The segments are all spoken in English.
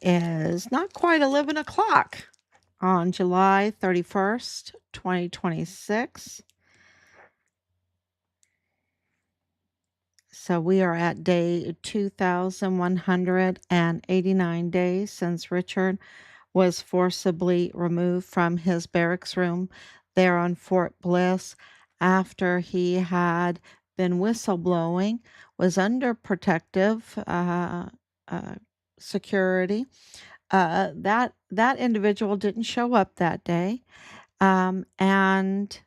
is not quite 11 o'clock on July 31st, 2026. So we are at day 2,189 days since Richard was forcibly removed from his barracks room there on Fort Bliss after he had been whistleblowing, was under protective uh, security. That individual didn't show up that day, and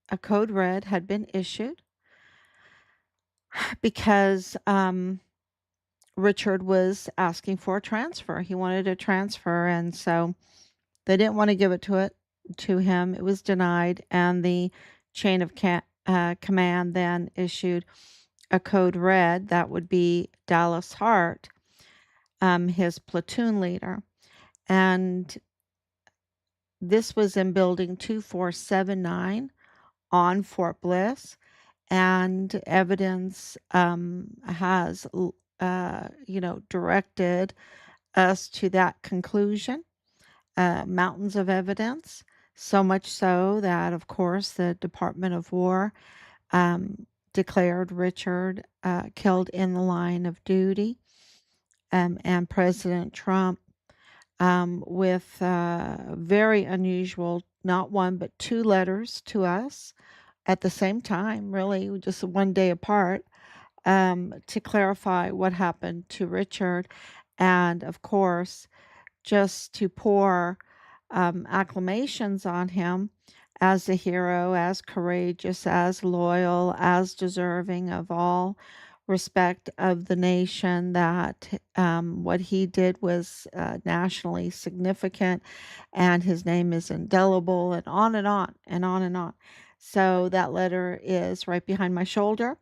a code red had been issued because Richard was asking for a transfer. He wanted a transfer, and so they didn't want to give it to him. It was denied, and the chain of command then issued a code red. That would be Dallas Hart, his platoon leader, and this was in building 2479 on Fort Bliss, and evidence has directed us to that conclusion. Mountains of evidence, so much so that, of course, the Department of War declared Richard killed in the line of duty, and President Trump, with very unusual, not one but two letters to us at the same time, really just one day apart, to clarify what happened to Richard, and of course, just to pour acclamations on him as a hero, as courageous, as loyal, as deserving of all respect of the nation, that what he did was nationally significant, and his name is indelible, and on and on and on and on. So that letter is right behind my shoulder.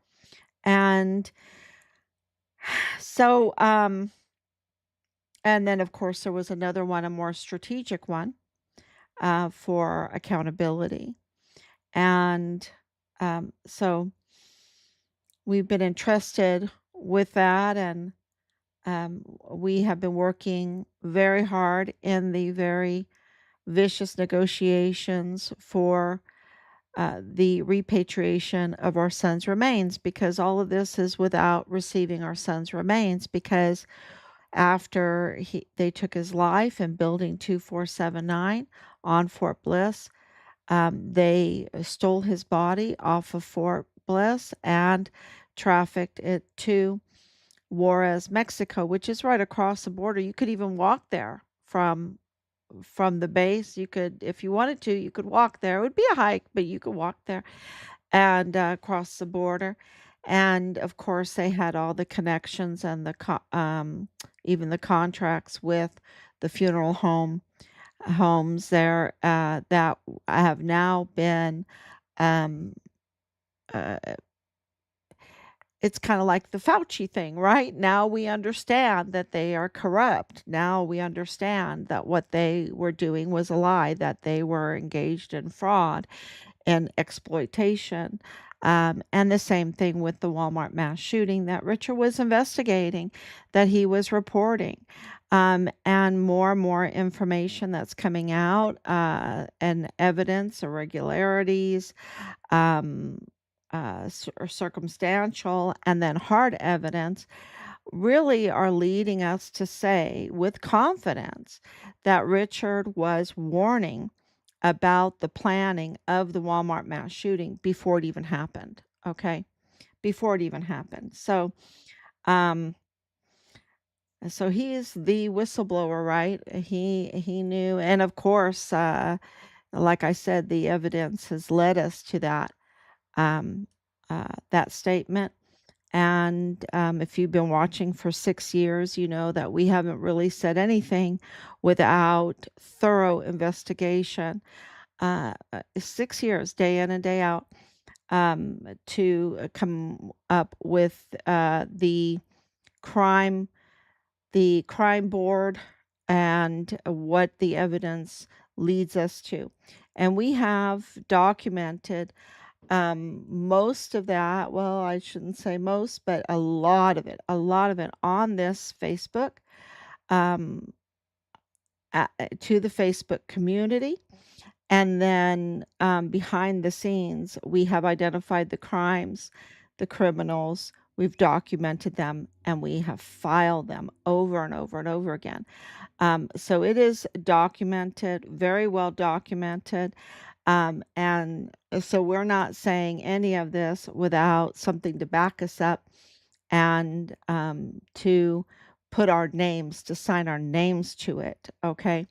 And so, and then, of course, there was another one, a more strategic one, for accountability. And so we've been entrusted with that, and we have been working very hard in the very vicious negotiations for the repatriation of our son's remains, because all of this is without receiving our son's remains, because after they took his life in building 2479 on Fort Bliss, they stole his body off of Fort Bliss and trafficked it to Juarez, Mexico, which is right across the border. You could even walk there from the base. You could, if you wanted to, you could walk there. It would be a hike, but you could walk there and cross the border. And of course, they had all the connections and even the contracts with the funeral homes there that have now been. Um, uh, it's kind of like the Fauci thing, right? Now we understand that they are corrupt. Now we understand that what they were doing was a lie, that they were engaged in fraud and exploitation. And the same thing with the Walmart mass shooting that Richard was investigating, that he was reporting. And more information that's coming out, and evidence, irregularities, um, or circumstantial, and then hard evidence, really are leading us to say with confidence that Richard was warning about the planning of the Walmart mass shooting before it even happened. Okay. Before it even happened. Um, so he is the whistleblower, right? He knew, and of course, like I said, the evidence has led us to um, that statement. And if you've been watching for 6 years, you know that we haven't really said anything without thorough investigation. 6 years, day in and day out, to come up with crime, the crime board, and what the evidence leads us to. And we have documented most of that. Well, I shouldn't say most, but a lot of it on this Facebook. Um, to the Facebook community. And then behind the scenes, we have identified the crimes, the criminals, we've documented them, and we have filed them over and over and over again. So it is documented, very well documented. And so we're not saying any of this without something to back us up and to put our names, to sign our names to it. Okay.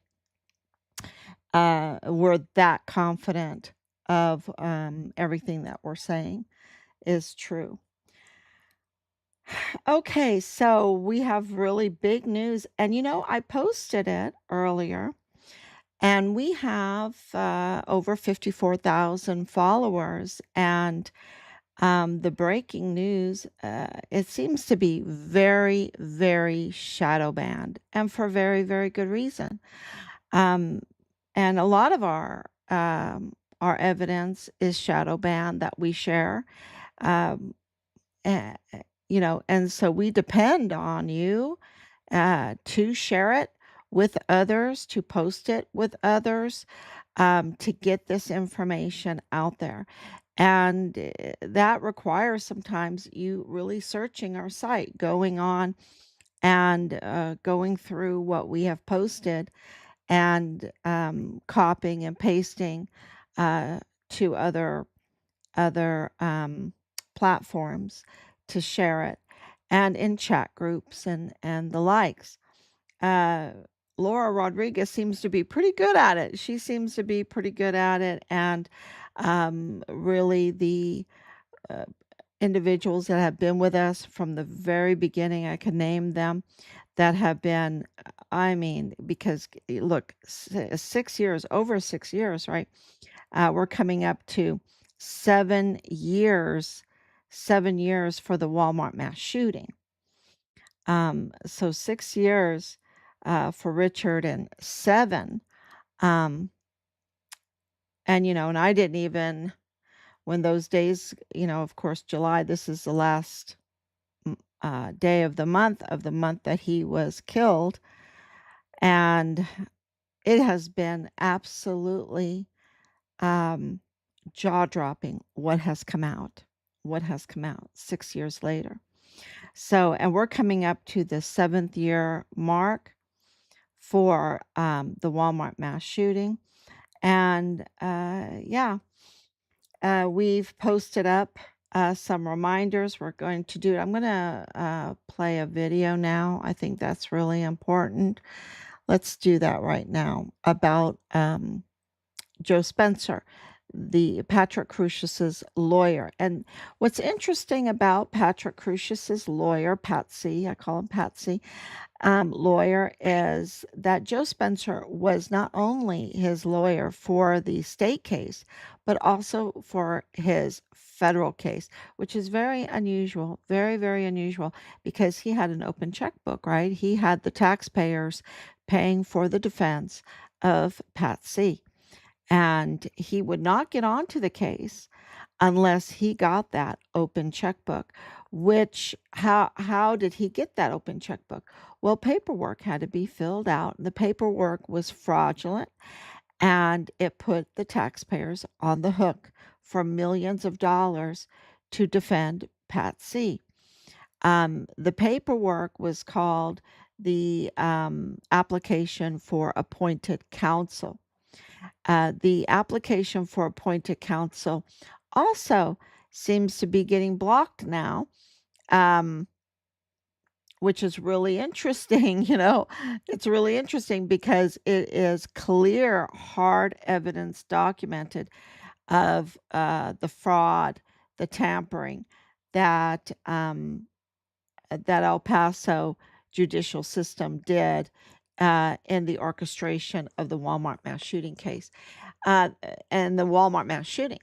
We're that confident of everything that we're saying is true. Okay, so we have really big news. And I posted it earlier, and we have over 54,000 followers. And the breaking news, it seems to be very, very shadow banned, and for very, very good reason. Um, and a lot of our evidence is shadow banned that we share. Um, eh, and so we depend on you to share it with others, to post it with others, to get this information out there. And that requires sometimes you really searching our site, going on and going through what we have posted and copying and pasting uh, to other platforms to share it, and in chat groups and the likes. Uh, Laura Rodriguez seems to be pretty good at it. She seems to be pretty good at it, and really the uh, individuals that have been with us from the very beginning, I can name them, that have been, I mean, because look, 6 years, over 6 years, right? We're coming up to 7 years, 7 years for the Walmart mass shooting. So 6 years for Richard, and seven. Um, and I didn't even, when those days, of course, July, this is the last day of the month that he was killed. And it has been absolutely um, jaw dropping what has come out 6 years later. So, and we're coming up to the 7th year mark for the Walmart mass shooting. And yeah, we've posted up some reminders. We're going to do it. I'm going to play a video now. I think that's really important. Let's do that right now about Joe Spencer, the Patrick Crusius's lawyer. And what's interesting about Patrick Crusius's lawyer, Patsy, I call him Patsy, lawyer, is that Joe Spencer was not only his lawyer for the state case, but also for his federal case, which is very unusual, very, very unusual, because he had an open checkbook, right? He had the taxpayers paying for the defense of Patsy, and he would not get onto the case unless he got that open checkbook. Which, how did he get that open checkbook? Well, paperwork had to be filled out. The paperwork was fraudulent, and it put the taxpayers on the hook for millions of dollars to defend Patsy. The paperwork was called the application for appointed counsel. The application for appointed counsel also seems to be getting blocked now, um, which is really interesting. It's really interesting because it is clear, hard evidence documented of the fraud, the tampering that that El Paso judicial system did in the orchestration of the Walmart mass shooting case, uh, and the Walmart mass shooting.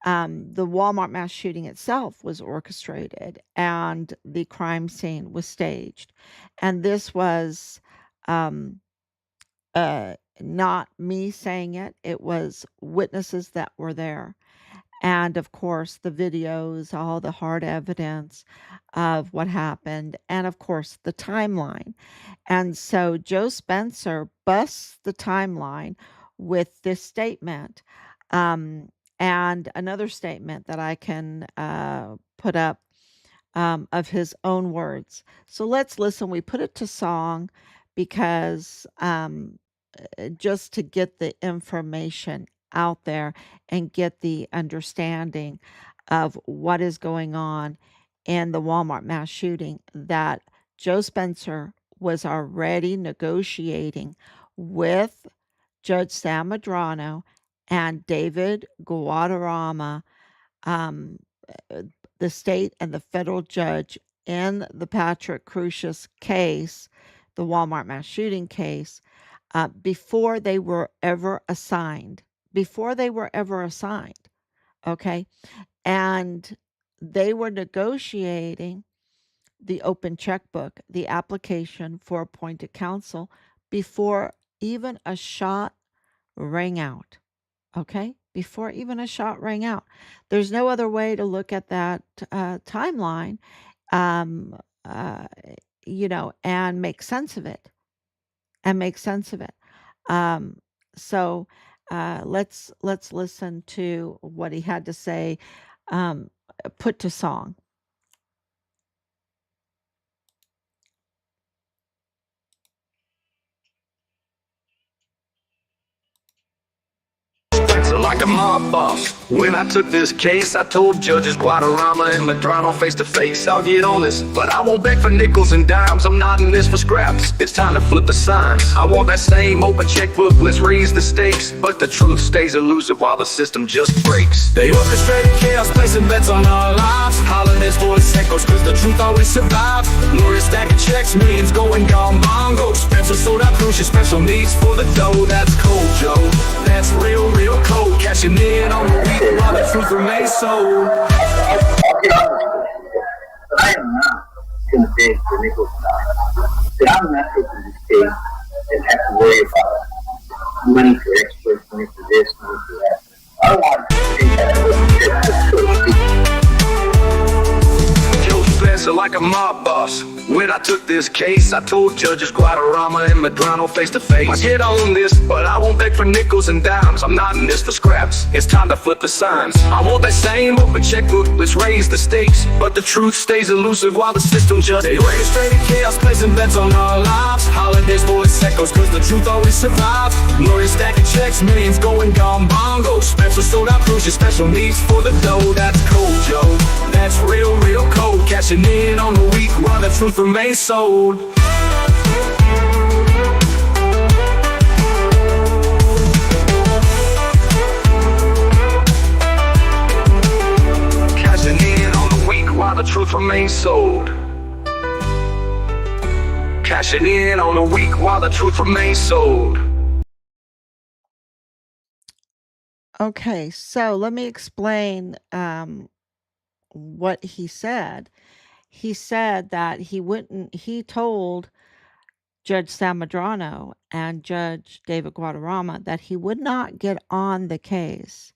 The Walmart mass shooting itself was orchestrated, and the crime scene was staged. And this was um, not me saying it, it was witnesses that were there. and of course the videos, all the hard evidence of what happened, and of course the timeline. And so Joe Spencer busts the timeline with this statement, um, and another statement that I can put up, of his own words. So let's listen. We put it to song because just to get the information out there and get the understanding of what is going on in the Walmart mass shooting, that Joe Spencer was already negotiating with Judge Sam Madrano and David Guadarrama, um, uh, the state and the federal judge in the Patrick Crucius case, the Walmart mass shooting case, before they were ever assigned. Before they were ever assigned, okay? And they were negotiating the open checkbook, the application for appointed counsel, before even a shot rang out. Okay? Before even a shot rang out. There's no other way to look at that timeline, um, uh, and make sense of it. And make sense of it. Um, so let's listen to what he had to say, um, put to song. Like a mob boss. When I took this case, I told judges Guadarrama and Madrano face to face, I'll get on this, but I won't beg for nickels and dimes. I'm not in this for scraps. It's time to flip the signs. I want that same open checkbook. Let's raise the stakes, but the truth stays elusive while the system just breaks. They orchestrated chaos, placing bets on our lives. Hollering this voice echoes, cause the truth always survives. Lawyers stacking checks, millions going gone bongo. Spencer sold out crucial special needs for the dough. That's cold, Joe. That's real cold. Cashing in on the week while the truth remains sold. But I am not going to beg for nickels and dimes. See, I'm not taking this case and have to worry about money for experts, money for this, money for that. I want to take that Joe Spencer like a mob boss. When I took this case, I told judges Guadarrama and Madrano face to face, I get on this, but I won't beg for nickels and dimes. I'm not in this for scraps. It's time to flip the signs. I want that same open checkbook. Let's raise the stakes, but the truth stays elusive while the system just orchestrated chaos, placing bets on our lives. Holiday's voice echoes, cause the truth always survives. Lawyers stacking checks, millions going gone bongo. Spencer sold out crucial special needs for the dough. That's cold, Joe. That's real cold. Cashing in on the week while the truth remains sold. Cashing in on the week while the truth remains sold. Cashing in on the week while the truth remains sold. Okay, so let me explain what he said. He said that he told Judge Sam Madrano and Judge David Guadarrama that he would not get on the case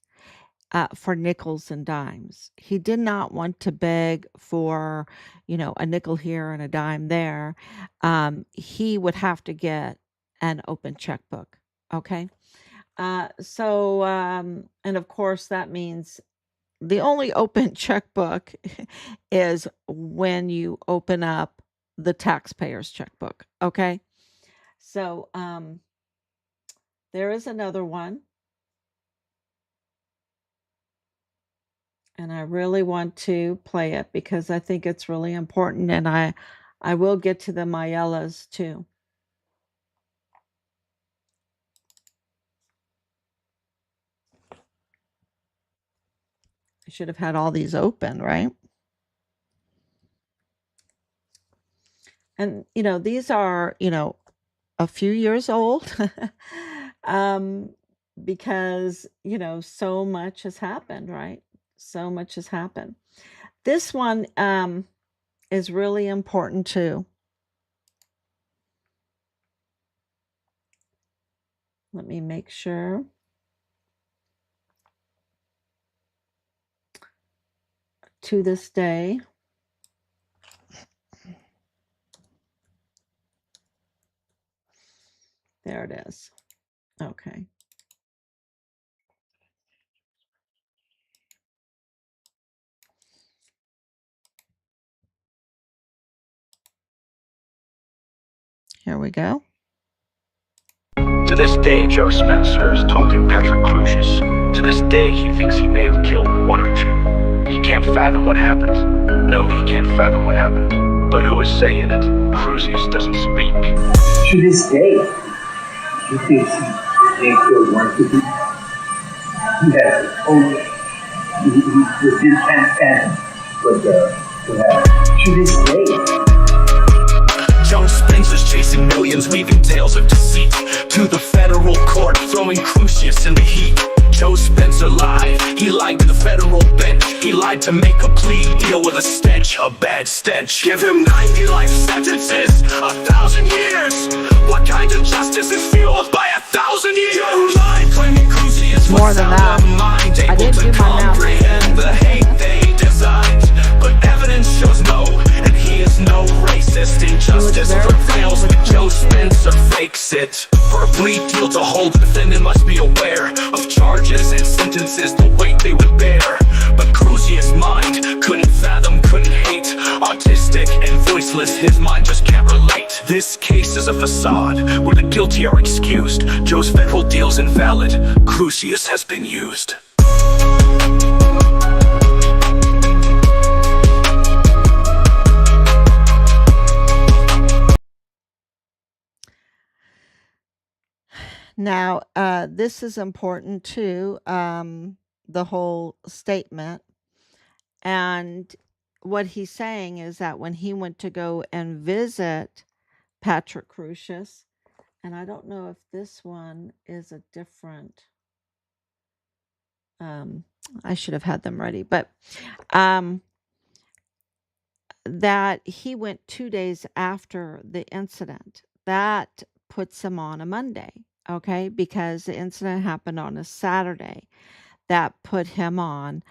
for nickels and dimes. He did not want to beg for, a nickel here and a dime there. He would have to get an open checkbook. Okay. And of course, that means the only open checkbook is when you open up the taxpayer's checkbook. Okay. So there is another one. And I really want to play it because I think it's really important. And I will get to the Mayellas too. I should have had all these open, right? And, these are, a few years old um, because, so much has happened, right? So much has happened. This one is really important too. Let me make sure. to this day. There it is. Okay. Here we go. To this day, Joe Spencer is taunting Patrick Crucius. To this day, he thinks he may have killed one or two. He can't fathom what happened. No, he can't fathom what happened. But who is saying it? Crucius doesn't speak. To this day, he thinks he may kill one or two. He has only, he can't fathom what happened. To this day, Joe Spencer's chasing millions, weaving tales of deceit. To the federal court, throwing Crucius in the heat. Joe Spencer lied, he lied to the federal bench. He lied to make a plea deal with a stench, a bad stench. Give him 90 life sentences, 1,000 years. What kind of justice is fueled by 1,000 years? Joe lied, claiming Crucius More was than sound that. of mind, I able didn't to do my math. comprehend the hate they designed. But evidence shows no, and he is no racist. Injustice very prevails, but Joe Spencer fakes it. For a plea deal to hold, the defendant must be aware of charges and sentences, the weight they would bear. But Crucius' mind couldn't fathom, couldn't hate. Autistic and voiceless, his mind just can't relate. This case is a facade where the guilty are excused. Joe's federal deal's invalid. Crucius has been used. Now, this is important too, the whole statement. And what he's saying is that when he went to go and visit Patrick Crucius, and I don't know if this one is a different, I should have had them ready, but that he went 2 days after the incident. That puts him on a Monday, okay? Because the incident happened on a Saturday. That put him on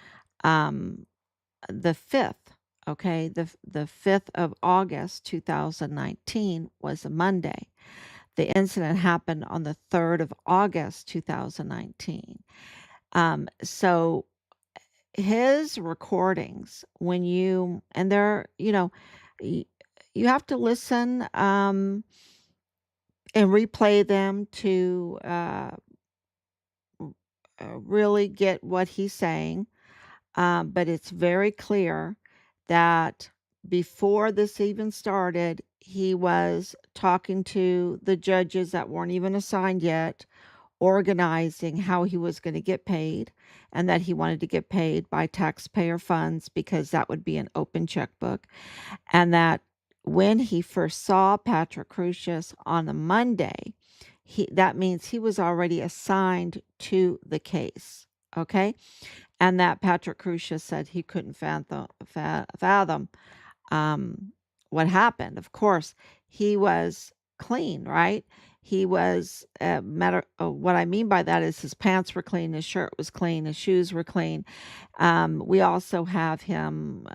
the 5th, okay? The 5th of August 2019 was a Monday. The incident happened on the 3rd of August 2019. So his recordings, when you, and they're, you have to listen and replay them to really get what he's saying. But it's very clear that before this even started, he was talking to the judges that weren't even assigned yet, organizing how he was going to get paid, and that he wanted to get paid by taxpayer funds because that would be an open checkbook. And that when he first saw Patrick Crucius on the Monday, that means he was already assigned to the case. Okay. And that Patrick Crucius said he couldn't fathom what happened. Of course, he was clean, right? He was what I mean by that is his pants were clean, his shirt was clean, his shoes were clean. We also have him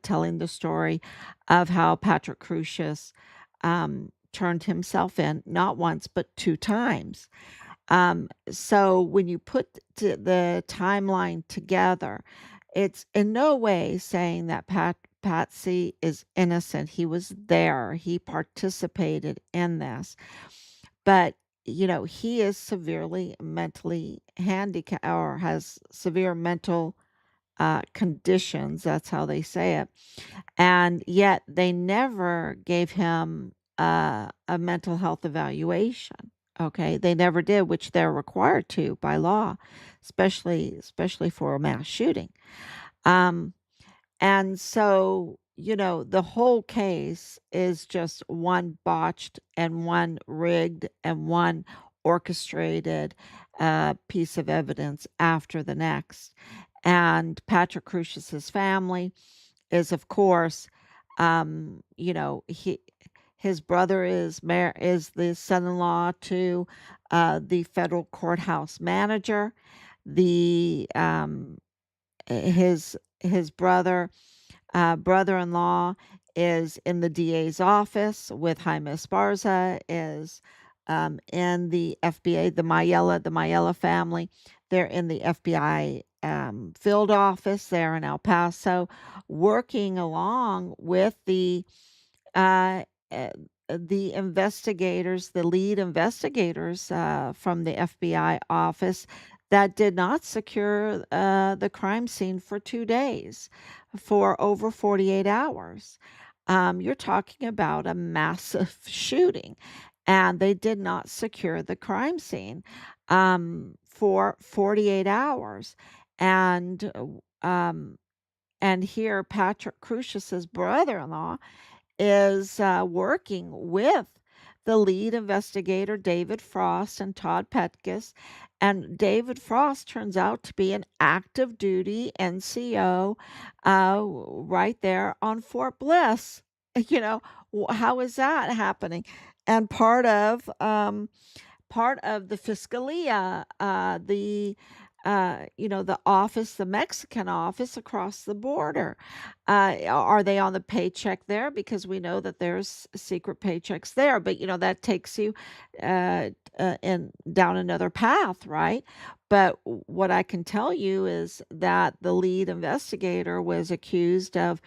telling the story of how Patrick Crucius turned himself in not once but 2 times. So when you put the timeline together, it's in no way saying that Patsy is innocent. He was there. He participated in this. But, he is severely mentally handicapped or has severe mental conditions. That's how they say it. And yet they never gave him a mental health evaluation. Okay, they never did, which they're required to by law, especially for a mass shooting. And so, the whole case is just one botched and one rigged and one orchestrated piece of evidence after the next. And Patrick Crucius's family is, of course, his brother is the son-in-law to the federal courthouse manager. The his his brother-in-law is in the DA's office with Jaime Esparza, is in the FBI, the Mayella family. They're in the FBI field office there in El Paso, working along with uh, uh, the investigators, the lead investigators from the FBI office that did not secure the crime scene for 2 days, for over 48 hours. You're talking about a massive shooting, and they did not secure the crime scene for 48 hours. And um, and here Patrick Crucius's brother-in-law is working with the lead investigator, David Frost and Todd Petkus. And David Frost turns out to be an active duty NCO right there on Fort Bliss. You know, how is that happening? And part of the Fiscalia, the office, the Mexican office across the border. Are they on the paycheck there? Because we know that there's secret paychecks there, but that takes you in down another path, right? But what I can tell you is that the lead investigator was accused of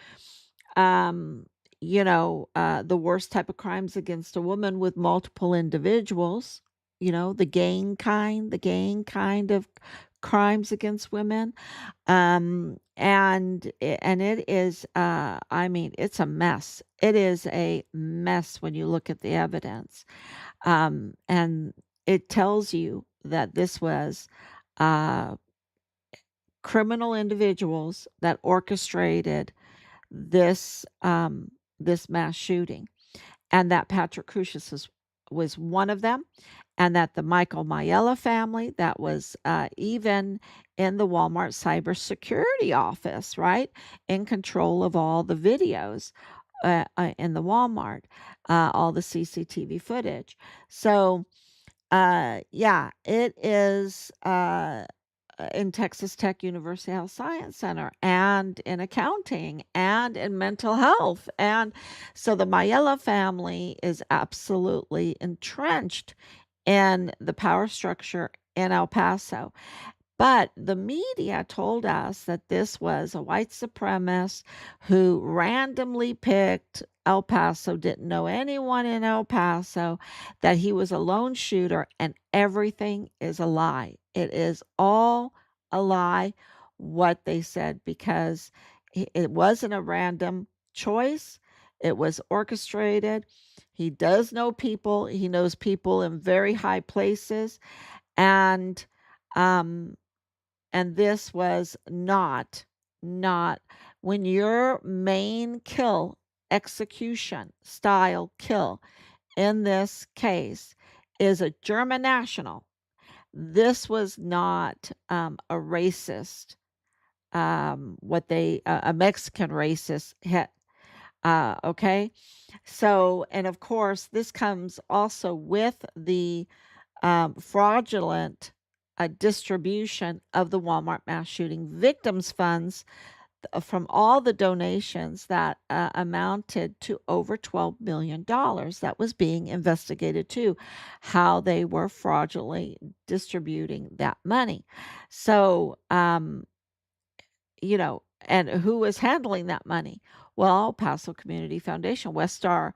um, the worst type of crimes against a woman with multiple individuals, the gang kind of crimes against women. And it is, I mean, it's a mess. It is a mess when you look at the evidence. And it tells you that this was uh, criminal individuals that orchestrated this mass shooting, and that Patrick Crucius was one of them, and that the Michael Mayella family that was even in the Walmart cybersecurity office, right, in control of all the videos in the Walmart, all the CCTV footage. So yeah, it is in Texas Tech University Health Science Center, and in accounting, and in mental health. And so the Mayella family is absolutely entrenched in the power structure in El Paso. But the media told us that this was a white supremacist who randomly picked El Paso, didn't know anyone in El Paso, that he was a lone shooter, and everything is a lie. It is all a lie what they said, because it wasn't a random choice. It was orchestrated. He does know people. He knows people in very high places, and um and this was not when your main kill, execution style kill in this case is a German national. This was not a racist, a Mexican racist hit. Okay. So, and of course, this comes also with the fraudulent distribution of the Walmart mass shooting victims funds from all the donations that amounted to over $12 million that was being investigated too, how they were fraudulently distributing that money. So, and who was handling that money? Well, El Paso Community Foundation, Westar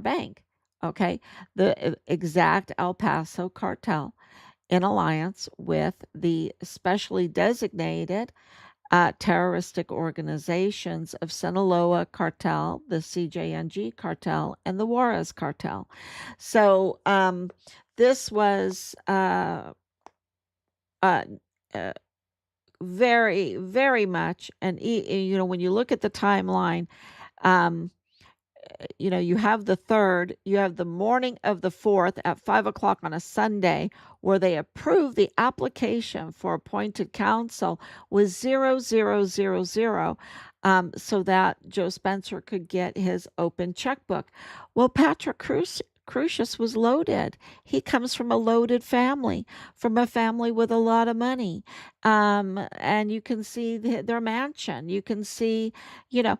Bank. Okay, the exact El Paso cartel, in alliance with the specially designated terroristic organizations of Sinaloa Cartel, the CJNG Cartel, and the Juarez Cartel. So this was uh, uh, very, very much, and when you look at the timeline, um, you have the third, you have the morning of the fourth at 5 o'clock on a Sunday, where they approve the application for appointed counsel with 0000, so that Joe Spencer could get his open checkbook. Well, Patrick Crucius was loaded. He comes from a loaded family, from a family with a lot of money. And you can see their mansion. You can see, you know,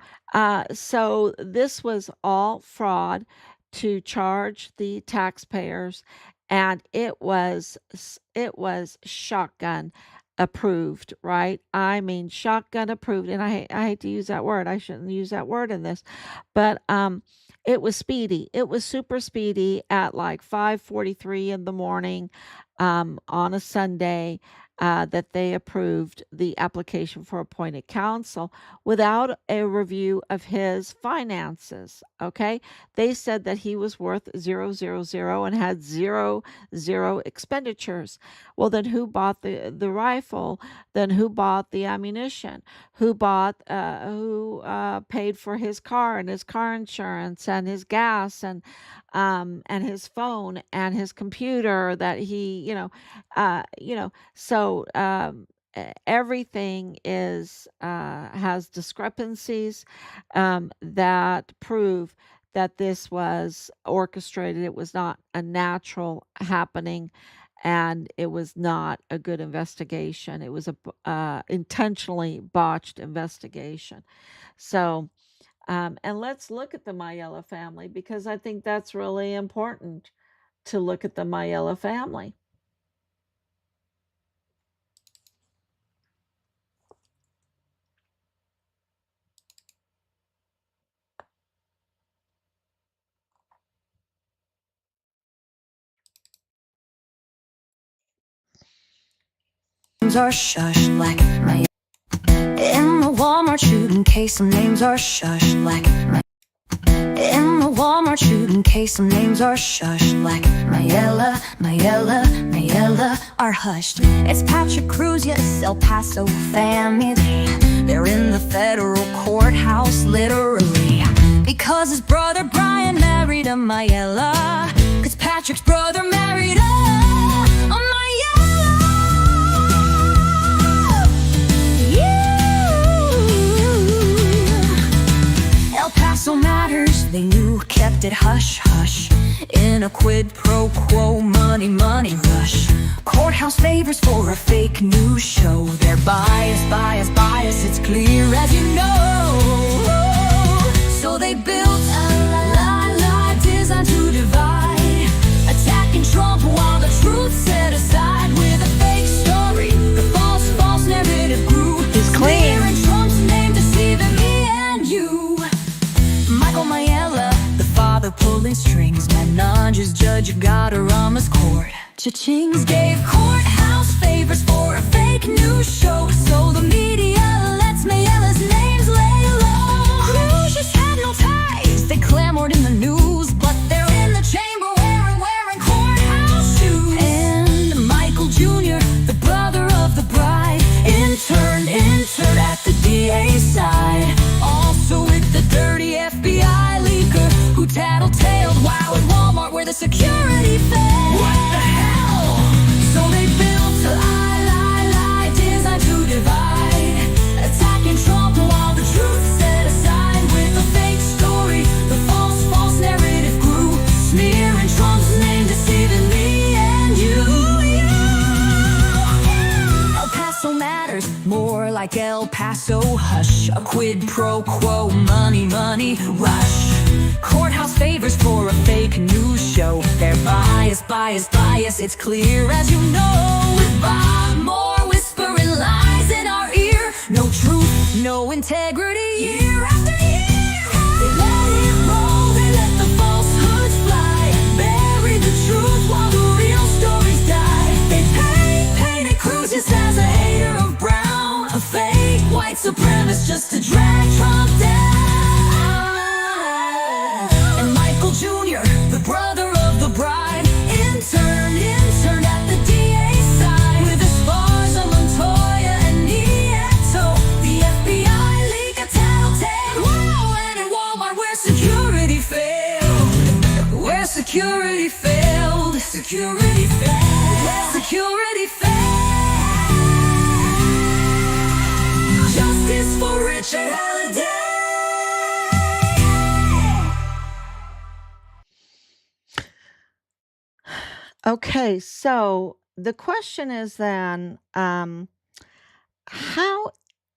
so this was all fraud to charge the taxpayers, and it was shotgun approved, right? I mean, shotgun approved, and I hate to use that word. I shouldn't use that word in this, but it was speedy. It was super speedy at like 5:43 in the morning on a Sunday, that they approved the application for appointed counsel without a review of his finances. Okay. They said that he was worth 000 and had zero expenditures. Well, then who bought the rifle? Then who bought the ammunition? Who paid for his car and his car insurance and his gas and his phone and his computer that he, so everything is has discrepancies that prove that this was orchestrated. It was not a natural happening, and it was not a good investigation. It was a intentionally botched investigation. So, and let's look at the Mayella family, because I think that's really important to look at the Mayella family. Are shushed like my in the Walmart shooting case. Some names are shushed like my in the Walmart shooting case. Some names are shushed like Mayella are hushed. It's Patrick Cruz, yes, El Paso family. They're in the federal courthouse, literally, because his brother Brian married a Mayella. Cause Patrick's brother married a Mayella. Paso matters, they knew, kept it hush-hush, in a quid pro quo money rush. Courthouse favors for a fake news show. They're bias, it's clear as you know. So they built a lie designed to divide, attacking Trump while the truth set aside. With a fake story, the false narrative grew. He's clean. Smearing Trump's name, deceiving me and you. Michael Mayella, the father pulling strings. Menange's judge got her on his court. Cha-chings gave Courthouse favors for a fake news show. So the media lets Mayella's names lay low. Crucius had no ties, they clamored in the news, but they're in the chamber wearing Courthouse shoes. And Michael Jr., the brother of the bride, interned at the DA's side. Also with the dirty FBI leaker who tattletaled while at Walmart where the security failed. What the hell? So they built a lie designed to divide, attacking Trump while the truth set aside. With a fake story, the false narrative grew, smearing Trump's name, deceiving me and you. El Paso matters, more like El Paso hush. A quid pro quo money rush. Courthouse favors for a fake news show. They're bias, it's clear as you know. With Bob Moore whispering lies in our ear. No truth, no integrity, year after year. They let it roll, they let the falsehoods fly. Bury the truth while the real stories die. They painted Crucius as a hater of Brown, a fake white supremacist just to drag Trump down. And Michael Jr., the brother of the bride, interned at the DA's side. With Esparza, Montoya, and Nieto, the FBI leak a tattletale. Wow, and in Walmart where security failed. Where security failed. Security failed. Security failed. Justice for Richard Halliday. Okay, so the question is then, how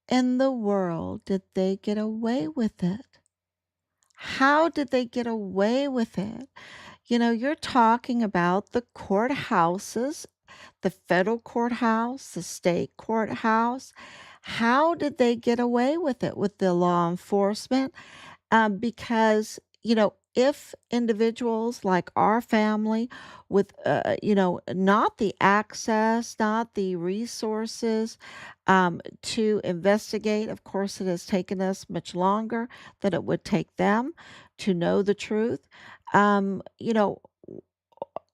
in the world did they get away with it? How did they get away with it? You're talking about the courthouses, the federal courthouse, the state courthouse. How did they get away with it with the law enforcement? Because if individuals like our family with not the access, not the resources to investigate, of course it has taken us much longer than it would take them to know the truth. um you know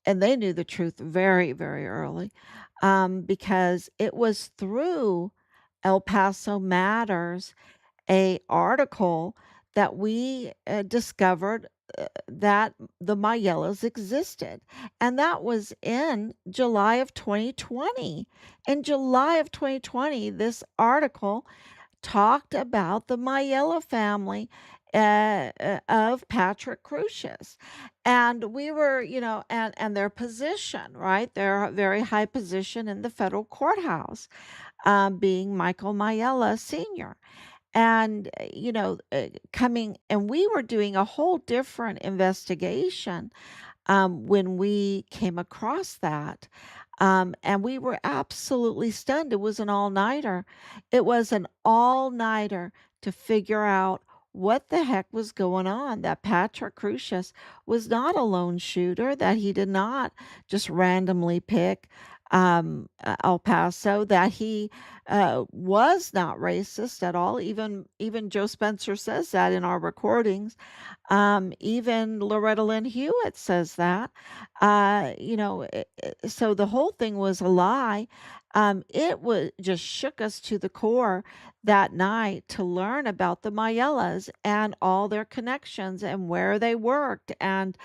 and they knew the truth very, very early, because it was through El Paso Matters, a article that we discovered that the Mayellas existed. And that was in July of 2020. In July of 2020, this article talked about the Mayella family of Patrick Crucius. And we were, and their position, right? Their very high position in the federal courthouse, being Michael Mayella Sr. And, coming, and we were doing a whole different investigation when we came across that. And we were absolutely stunned. It was an all nighter. It was an all nighter to figure out what the heck was going on. That Patrick Crucius was not a lone shooter, that he did not just randomly pick El Paso, that he was not racist at all. Even Joe Spencer says that in our recordings. Even Loretta Lynn Hewitt says that. So the whole thing was a lie. It was just shook us to the core that night to learn about the Mayellas and all their connections and where they worked. And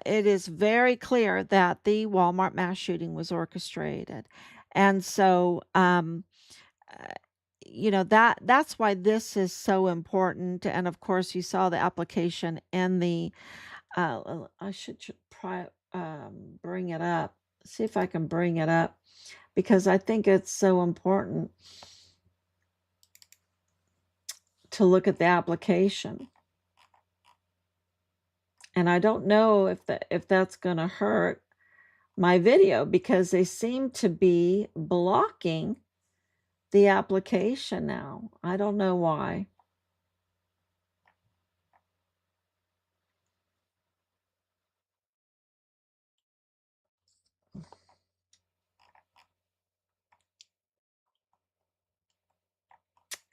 it is very clear that the Walmart mass shooting was orchestrated. And so, uh, that's why this is so important. And of course, you saw the application in the, I should try, bring it up, see if I can bring it up, because I think it's so important to look at the application. And I don't know if that's going to hurt my video, because they seem to be blocking the application now. I don't know why.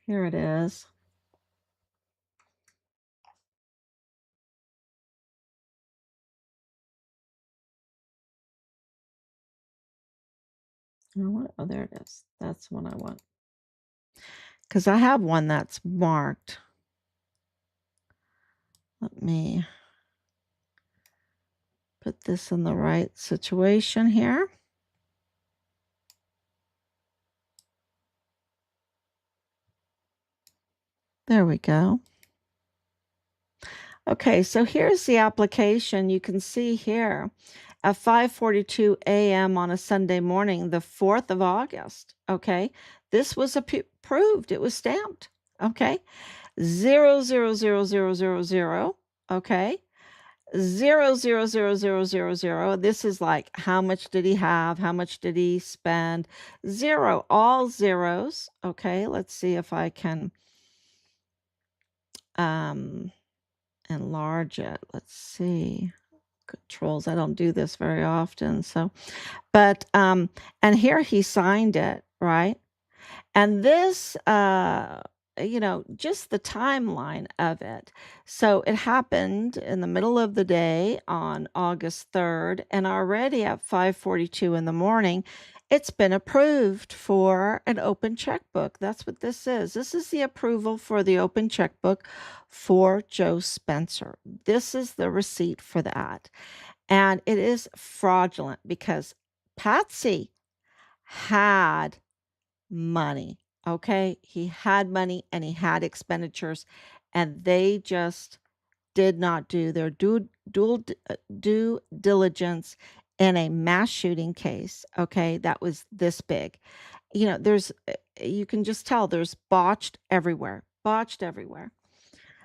Here it is. Oh, there it is. That's the one I want. Because I have one that's marked. Let me put this in the right situation here. There we go. Okay, so here's the application. You can see here at 5:42 a.m. on a Sunday morning, the 4th of August. Okay, this was approved. It was stamped. Okay, 0000000. Okay, 0000000. This is like, how much did he have? How much did he spend? Zero, all zeros. Okay, let's see if I can um enlarge it. Let's see. Controls. I don't do this very often. So, but and here he signed it, right? And this just the timeline of it. So it happened in the middle of the day on August 3rd, and already at 5:42 in the morning, it's been approved for an open checkbook. That's what this is. This is the approval for the open checkbook for Joe Spencer. This is the receipt for that. And it is fraudulent because Patsy had money. Okay. He had money and he had expenditures, and they just did not do their due diligence in a mass shooting case, okay, that was this big. There's you can just tell there's botched everywhere. Botched everywhere.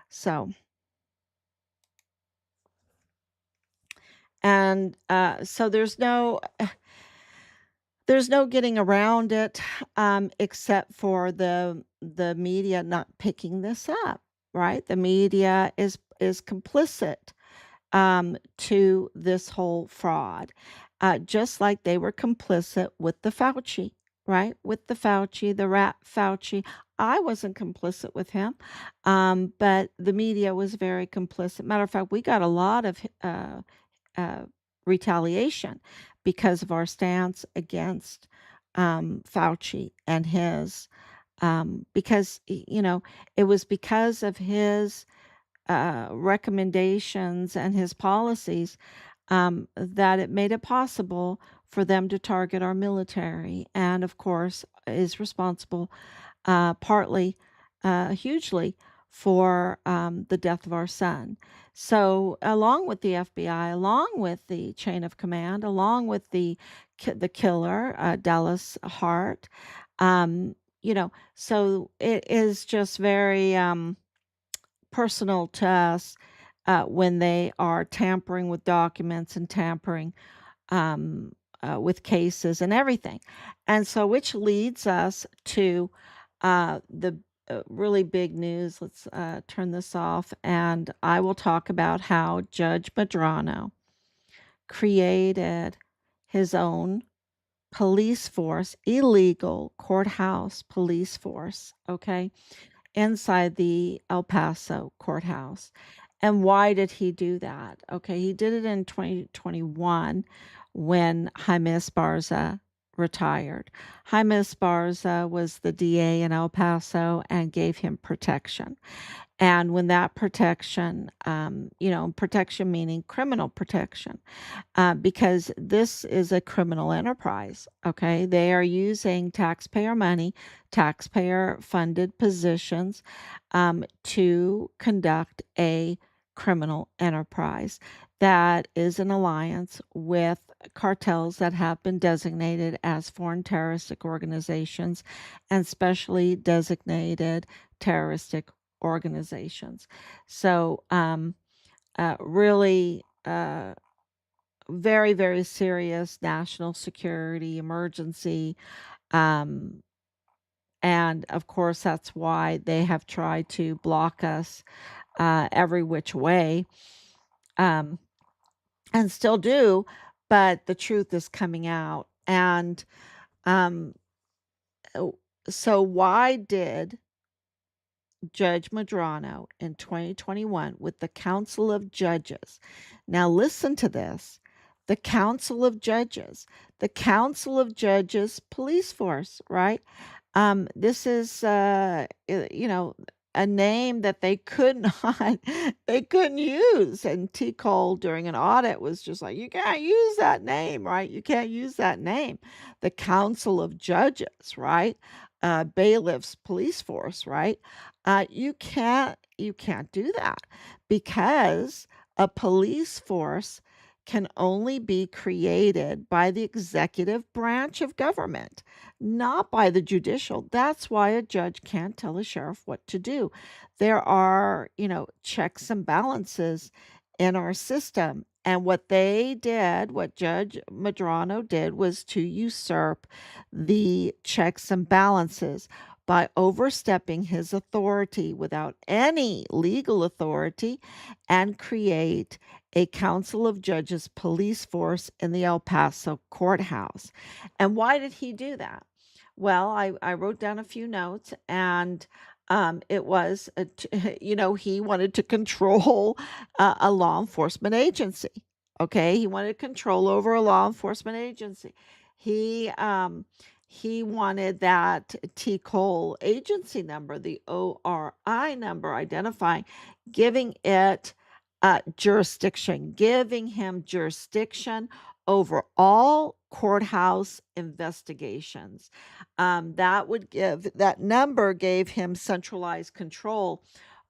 So, and so there's no getting around it, except for the media not picking this up, right? The media is complicit to this whole fraud, just like they were complicit with the Fauci, right? With the Fauci, the rat Fauci. I wasn't complicit with him, but the media was very complicit. Matter of fact, we got a lot of uh, retaliation because of our stance against Fauci and his, because, it was because of his recommendations and his policies that it made it possible for them to target our military, and of course is responsible partly, hugely, for the death of our son. So, along with the FBI, along with the chain of command, along with the killer, Dallas Hart, um, so it is just very personal to us when they are tampering with documents and tampering um, with cases and everything. And so, which leads us to the really big news. Let's turn this off, and I will talk about how Judge Madrano created his own police force, illegal courthouse police force, okay, inside the El Paso courthouse. And why did he do that? Okay, he did it in 2021 when Jaime Esparza retired. Jaime Esparza was the DA in El Paso and gave him protection. And when that protection, protection meaning criminal protection, because this is a criminal enterprise. Okay. They are using taxpayer money, taxpayer funded positions to conduct a criminal enterprise that is an alliance with cartels that have been designated as foreign terroristic organizations and specially designated terroristic organizations. So, really, very, very serious national security emergency. Um, and of course, that's why they have tried to block us every which way, um, and still do. But the truth is coming out. And um, oh, so, why did Judge Madrano in 2021 with the Council of Judges? Now, listen to this. The Council of Judges, the Council of Judges police force, right? This is, a name that they could not, they couldn't use. And T. Cole during an audit was just like, you can't use that name, right? You can't use that name. The Council of Judges, right? Bailiffs police force, right? You can't do that because a police force can only be created by the executive branch of government, not by the judicial. That's why a judge can't tell a sheriff what to do. There are, checks and balances in our system. And what they did, what Judge Madrano did, was to usurp the checks and balances by overstepping his authority without any legal authority and create a council of judges police force in the El Paso courthouse. And why did he do that? Well, I wrote down a few notes, and it was, he wanted to control a law enforcement agency. Okay, he wanted control over a law enforcement agency. He he wanted that T Cole agency number, the ORI number, identifying, giving it jurisdiction, giving him jurisdiction over all courthouse investigations. That number gave him centralized control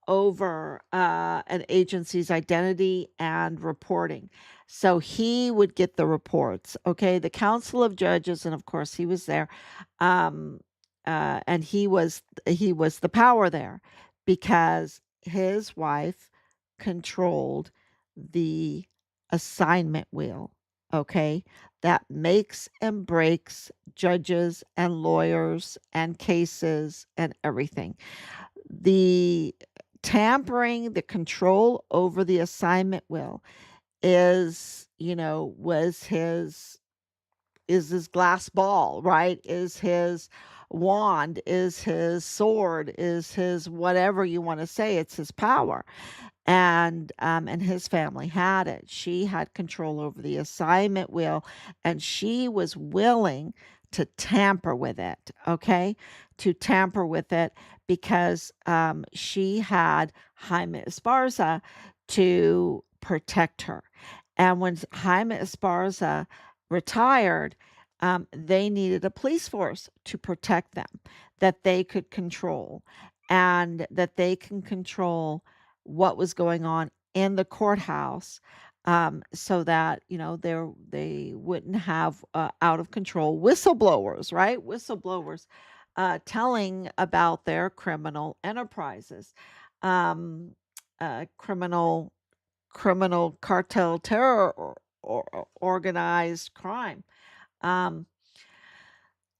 over an agency's identity and reporting. So he would get the reports. Okay, the Council of Judges, and of course he was there, um, and he was the power there because his wife controlled the assignment wheel. Okay, that makes and breaks judges and lawyers and cases and everything. The tampering, the control over the assignment wheel is, was his glass ball, right? Is his wand, is his sword, is his whatever you want to say. It's his power, and his family had it. She had control over the assignment wheel, and she was willing to tamper with it. Okay, to tamper with it because she had Jaime Esparza to protect her, and when Jaime Esparza retired, they needed a police force to protect them that they could control, and that they can control what was going on in the courthouse, so that they wouldn't have out of control whistleblowers, right? Whistleblowers telling about their criminal enterprises, um, criminal cartel terror or organized crime. Um,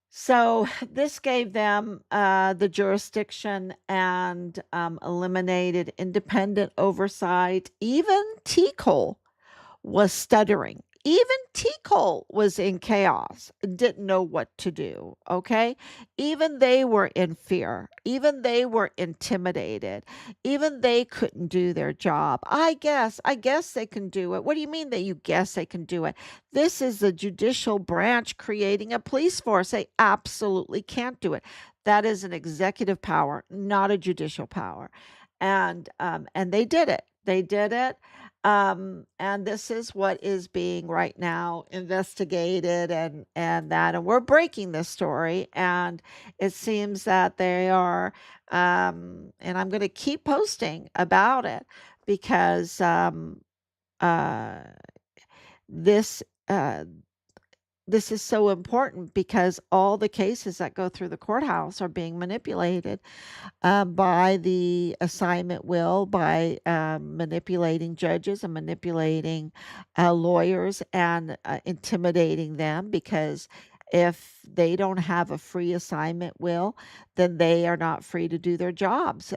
so this gave them the jurisdiction and eliminated independent oversight. Even T. Cole was stuttering. Even T. Cole was in chaos, didn't know what to do. Okay. Even they were in fear. Even they were intimidated. Even they couldn't do their job. I guess they can do it. What do you mean that you guess they can do it? This is the judicial branch creating a police force. They absolutely can't do it. That is an executive power, not a judicial power. And they did it. They did it. And this is what is being right now investigated, and we're breaking this story, and it seems that they are, and I'm going to keep posting about it because uh, this uh, this is so important because all the cases that go through the courthouse are being manipulated by the assignment will, by manipulating judges and manipulating lawyers and intimidating them, because if they don't have a free assignment will, then they are not free to do their jobs.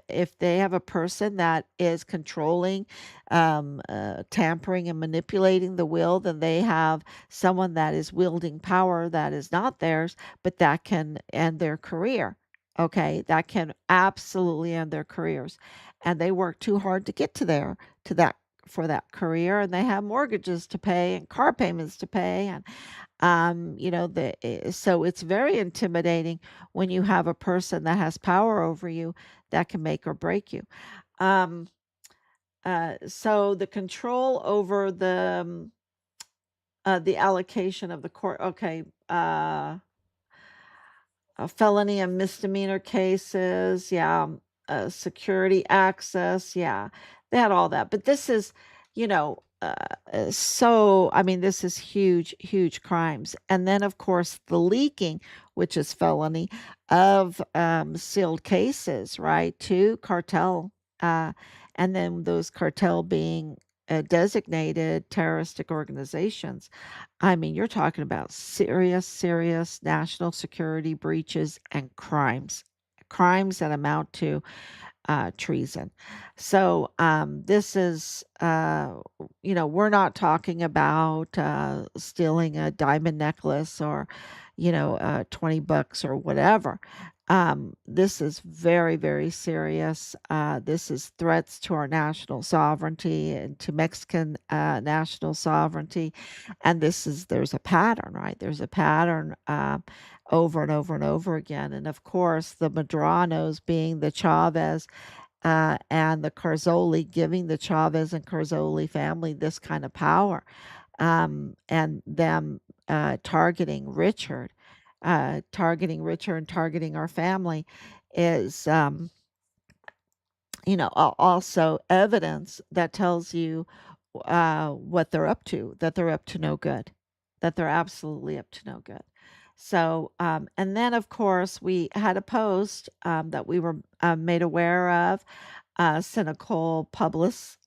If they have a person that is controlling, tampering, and manipulating the will, then they have someone that is wielding power that is not theirs, but that can end their career. Okay, that can absolutely end their careers. And they work too hard to get to that for that career, and they have mortgages to pay and car payments to pay, and so it's very intimidating when you have a person that has power over you that can make or break you. Um, so the control over the allocation of the court. Okay, felony and misdemeanor cases, yeah, security access, yeah, they had all that. But this is, so I mean, this is huge, huge crimes. And then, of course, the leaking, which is felony, of sealed cases, right, to cartel, uh, and then those cartel being designated terroristic organizations. I mean, you're talking about serious, serious national security breaches and crimes that amount to treason. So this is, we're not talking about stealing a diamond necklace or, $20 or whatever. This is very, very serious. This is threats to our national sovereignty and to Mexican national sovereignty. And there's a pattern, right? There's a pattern over and over and over again. And of course, the Madranos being the Chavez and the Carzoli, giving the Chavez and Carzoli family this kind of power, and them targeting Richard and targeting our family is also evidence that tells you what they're up to, that they're up to no good, that they're absolutely up to no good. So, and then of course, we had a post that we were made aware of, cynical Publis,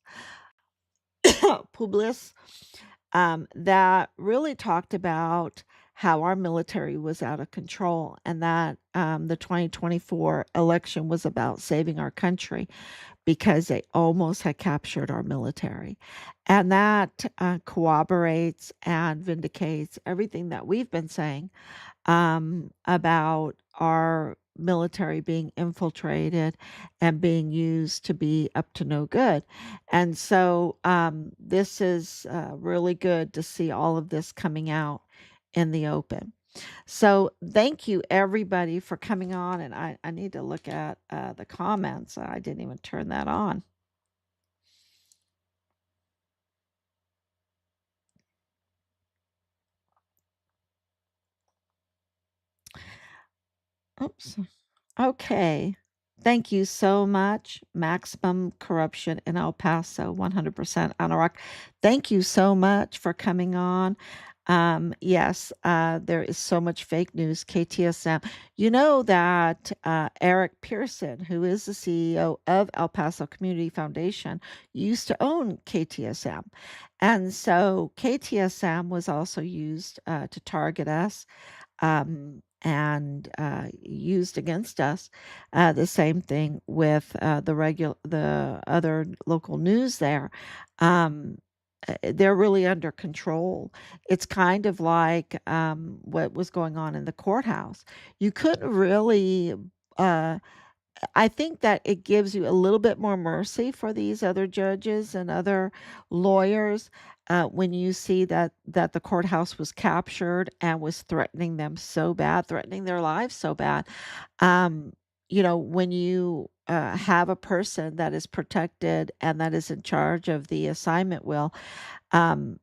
that really talked about how our military was out of control and that the 2024 election was about saving our country because they almost had captured our military. And that corroborates and vindicates everything that we've been saying about our military being infiltrated and being used to be up to no good. And so this is really good to see all of this coming out in the open. So thank you everybody for coming on. And I need to look at the comments. I didn't even turn that on. Oops. Okay. Thank you so much. Maximum corruption in El Paso, 100% Anorak. Thank you so much for coming on. Yes, there is so much fake news. KTSM. You know that Eric Pearson, who is the CEO of El Paso Community Foundation, used to own KTSM. And so KTSM was also used to target us and used against us. The same thing with the other local news there. They're really under control. It's kind of like what was going on in the courthouse. You couldn't really. I think that it gives you a little bit more mercy for these other judges and other lawyers when you see that the courthouse was captured and was threatening them so bad, threatening their lives so bad. Um, when you have a person that is protected and that is in charge of the assignment will, um,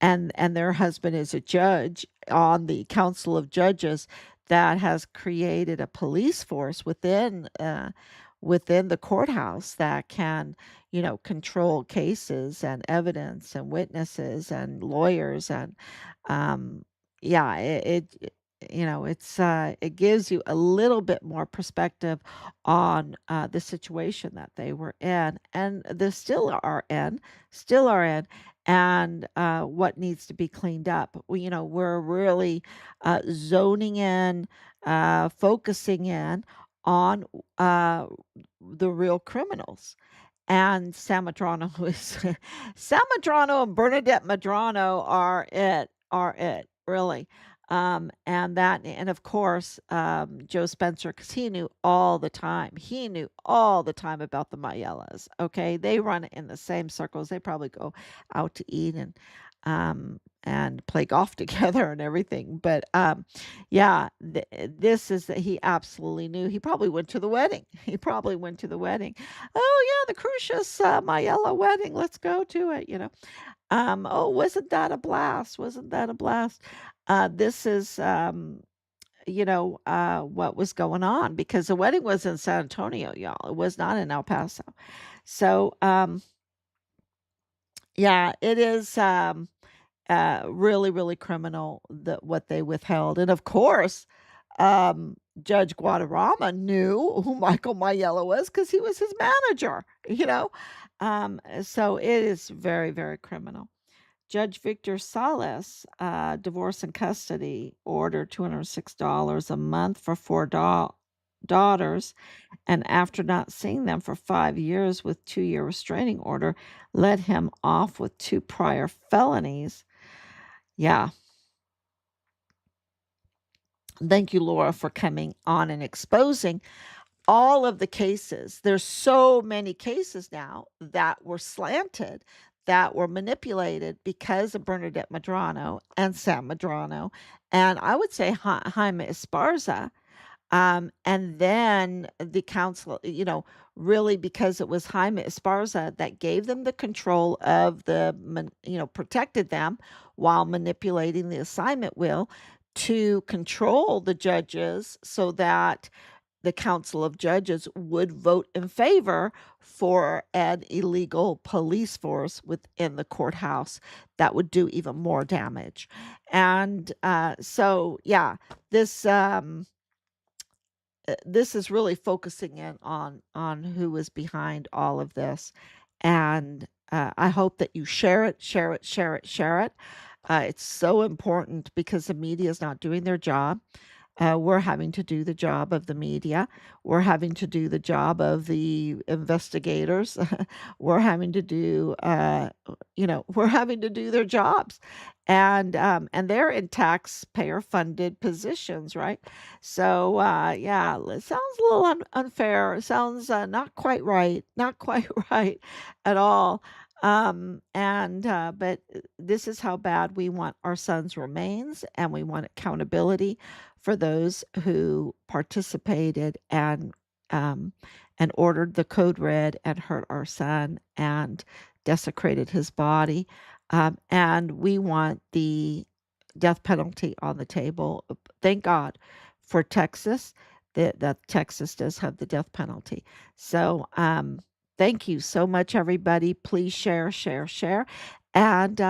and their husband is a judge on the council of judges that has created a police force within the courthouse that can control cases and evidence and witnesses and lawyers and um yeah it gives you a little bit more perspective on the situation that they were in and they still are in and what needs to be cleaned up. We're really zoning in, focusing in on uh, the real criminals. And Sam Madrano is Sam Madrano and Bernadette Madrano are it really. And of course Joe Spencer, because he knew all the time about the Mayellas. Okay, they run in the same circles. They probably go out to eat and play golf together and everything. But yeah, this is that he absolutely knew. He probably went to the wedding. He probably went to the wedding. Oh yeah, the Crucius Mayella wedding. Let's go to it. Oh, wasn't that a blast? Wasn't that a blast? This is what was going on because the wedding was in San Antonio, y'all. It was not in El Paso. So yeah, it is really, really criminal that what they withheld. And of course, Judge Guadarrama knew who Michael Mayella was because he was his manager. So it is very, very criminal. Judge Victor Salas, divorce and custody, ordered $206 a month for four daughters. And after not seeing them for 5 years with 2-year restraining order, let him off with 2 prior felonies. Yeah. Thank you, Laura, for coming on and exposing all of the cases. There's so many cases now that were slanted, that were manipulated because of Bernadette Madrano and Sam Madrano, and I would say Jaime Esparza. And then the council, really because it was Jaime Esparza that gave them the control of protected them while manipulating the assignment will to control the judges so that the Council of Judges would vote in favor for an illegal police force within the courthouse that would do even more damage. And so, yeah, this this is really focusing in on who is behind all of this, and I hope that you share it, share it, share it, share it. It's so important because the media is not doing their job. We're having to do the job of the media. We're having to do the job of the investigators. We're having to do, we're having to do their jobs, and they're in taxpayer-funded positions, right? So, yeah, it sounds a little unfair. It sounds not quite right, not quite right at all. But this is how bad we want our son's remains, and we want accountability for those who participated um, and ordered the code red and hurt our son and desecrated his body. And we want the death penalty on the table. Thank God for Texas that Texas does have the death penalty. So thank you so much, everybody. Please share, share, share. And